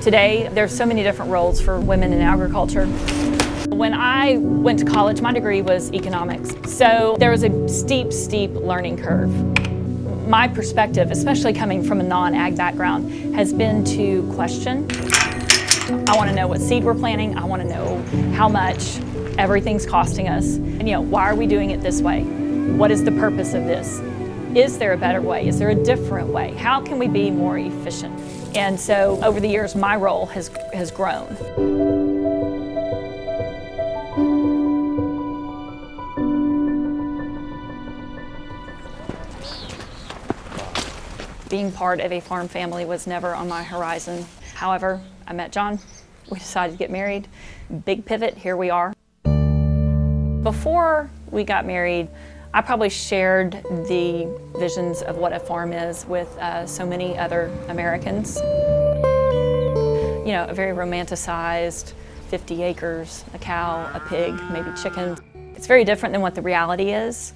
Today, there's so many different roles for women in agriculture. When I went to college, my degree was economics. So there was a steep learning curve. My perspective, especially coming from a non-ag background, has been to question. I want to know what seed we're planting. I want to know how much everything's costing us. And why are we doing it this way? What is the purpose of this? Is there a better way? Is there a different way? How can we be more efficient? And so over the years, my role has grown. Being part of a farm family was never on my horizon. However, I met John, we decided to get married. Big pivot, here we are. Before we got married, I probably shared the visions of what a farm is with so many other Americans. A very romanticized 50 acres, a cow, a pig, maybe chickens. It's very different than what the reality is.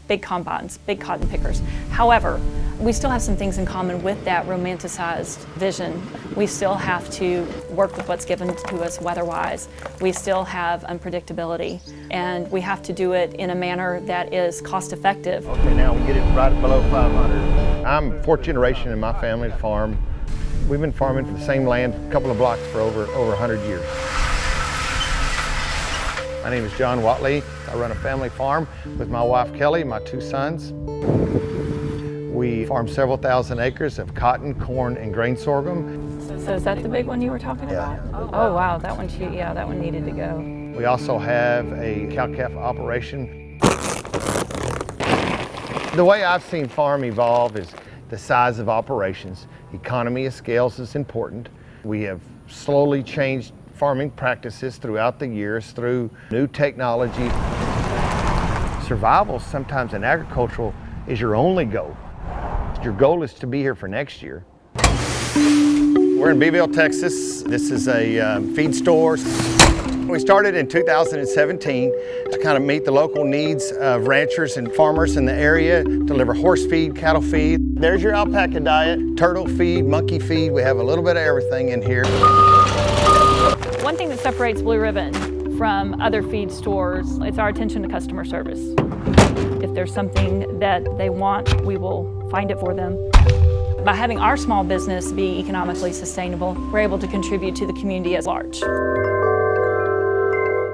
Big combines, big cotton pickers. However, we still have some things in common with that romanticized vision. We still have to work with what's given to us weather-wise. We still have unpredictability, and we have to do it in a manner that is cost-effective. Okay, now we get it right below 500. I'm fourth generation in my family farm. We've been farming for the same land, a couple of blocks for over 100 years. My name is John Watley. I run a family farm with my wife Kelly, my two sons. We farm several thousand acres of cotton, corn, and grain sorghum. So is that the big one you were talking about? Oh wow, that one needed to go. We also have a cow-calf operation. The way I've seen farm evolve is the size of operations. Economy of scales is important. We have slowly changed farming practices throughout the years through new technology. Survival sometimes in agricultural is your only goal. Your goal is to be here for next year. We're in Beeville, Texas. This is a feed store. We started in 2017 to kind of meet the local needs of ranchers and farmers in the area, deliver horse feed, cattle feed. There's your alpaca diet, turtle feed, monkey feed. We have a little bit of everything in here. One thing that separates Blue Ribbon from other feed stores, it's our attention to customer service. If there's something that they want, we will find it for them. By having our small business be economically sustainable, we're able to contribute to the community at large.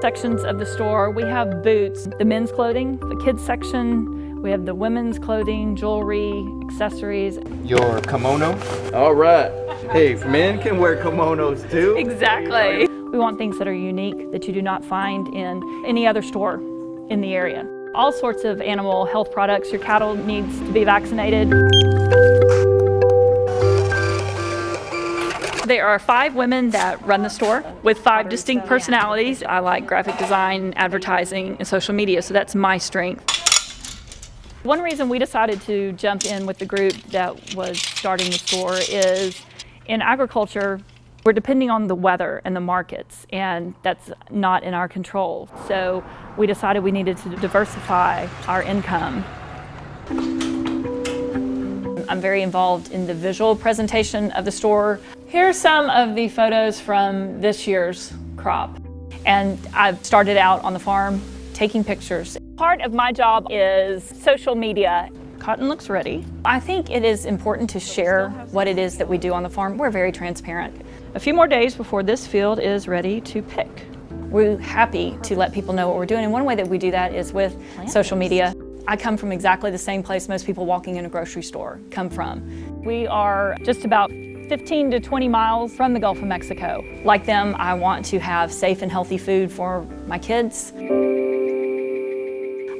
Sections of the store, we have boots, the men's clothing, the kids section, we have the women's clothing, jewelry, accessories. Your kimono? All right. Hey, men can wear kimonos too. Exactly. We want things that are unique, that you do not find in any other store in the area. All sorts of animal health products. Your cattle needs to be vaccinated. There are 5 women that run the store with 5 distinct personalities. I like graphic design, advertising, and social media, so that's my strength. One reason we decided to jump in with the group that was starting the store is in agriculture, we're depending on the weather and the markets, and that's not in our control. So we decided we needed to diversify our income. I'm very involved in the visual presentation of the store. Here are some of the photos from this year's crop. And I've started out on the farm taking pictures. Part of my job is social media. Cotton looks ready. I think it is important to share what it is that we do on the farm. We're very transparent. A few more days before this field is ready to pick. We're happy to let people know what we're doing, and one way that we do that is with social media. I come from exactly the same place most people walking in a grocery store come from. We are just about 15 to 20 miles from the Gulf of Mexico. Like them, I want to have safe and healthy food for my kids.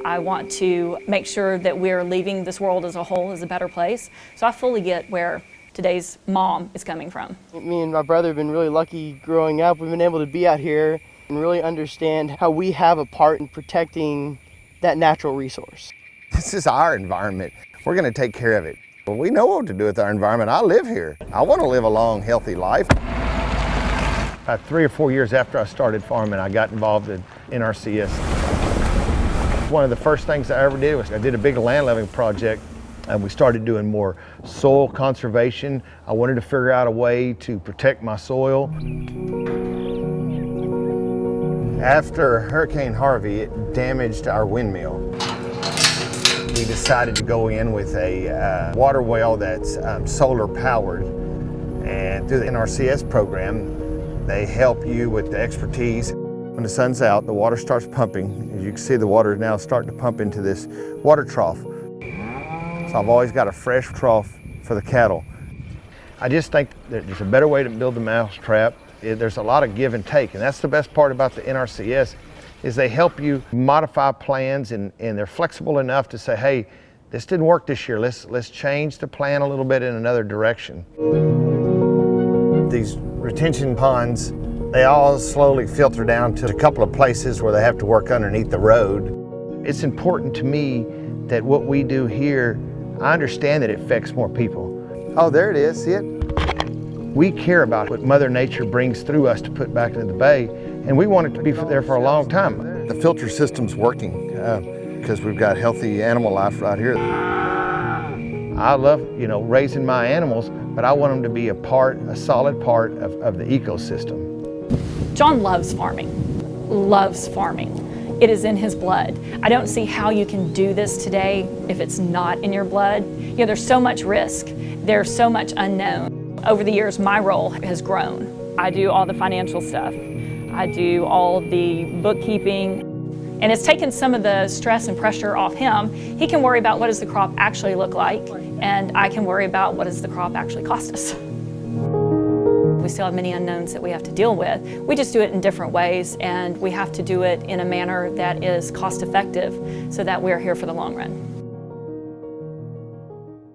I want to make sure that we're leaving this world as a whole as a better place. So I fully get where today's mom is coming from. Me and my brother have been really lucky growing up. We've been able to be out here and really understand how we have a part in protecting that natural resource. This is our environment. We're going to take care of it. Well, we know what to do with our environment. I live here. I want to live a long, healthy life. About 3 or 4 years after I started farming, I got involved in NRCS. One of the first things I ever did was I did a big land leveling project, and we started doing more soil conservation. I wanted to figure out a way to protect my soil. After Hurricane Harvey, it damaged our windmill. We decided to go in with a water well that's solar powered. And through the NRCS program, they help you with the expertise. When the sun's out, the water starts pumping. As you can see, the water is now starting to pump into this water trough. So I've always got a fresh trough for the cattle. I just think that there's a better way to build the mousetrap. There's a lot of give and take, and that's the best part about the NRCS, is they help you modify plans, and they're flexible enough to say, hey, this didn't work this year, let's change the plan a little bit in another direction. These retention ponds, they all slowly filter down to a couple of places where they have to work underneath the road. It's important to me that what we do here, I understand that it affects more people. Oh, there it is, see it? We care about what Mother Nature brings through us to put back into the bay, and we want it to be there for a long time. The filter system's working because we've got healthy animal life right here. I love, raising my animals, but I want them to be a solid part of the ecosystem. John loves farming, loves farming. It is in his blood. I don't see how you can do this today if it's not in your blood. There's so much risk. There's so much unknown. Over the years, my role has grown. I do all the financial stuff. I do all the bookkeeping. And it's taken some of the stress and pressure off him. He can worry about what does the crop actually look like, and I can worry about what does the crop actually cost us. We still have many unknowns that we have to deal with. We just do it in different ways, and we have to do it in a manner that is cost effective so that we're here for the long run.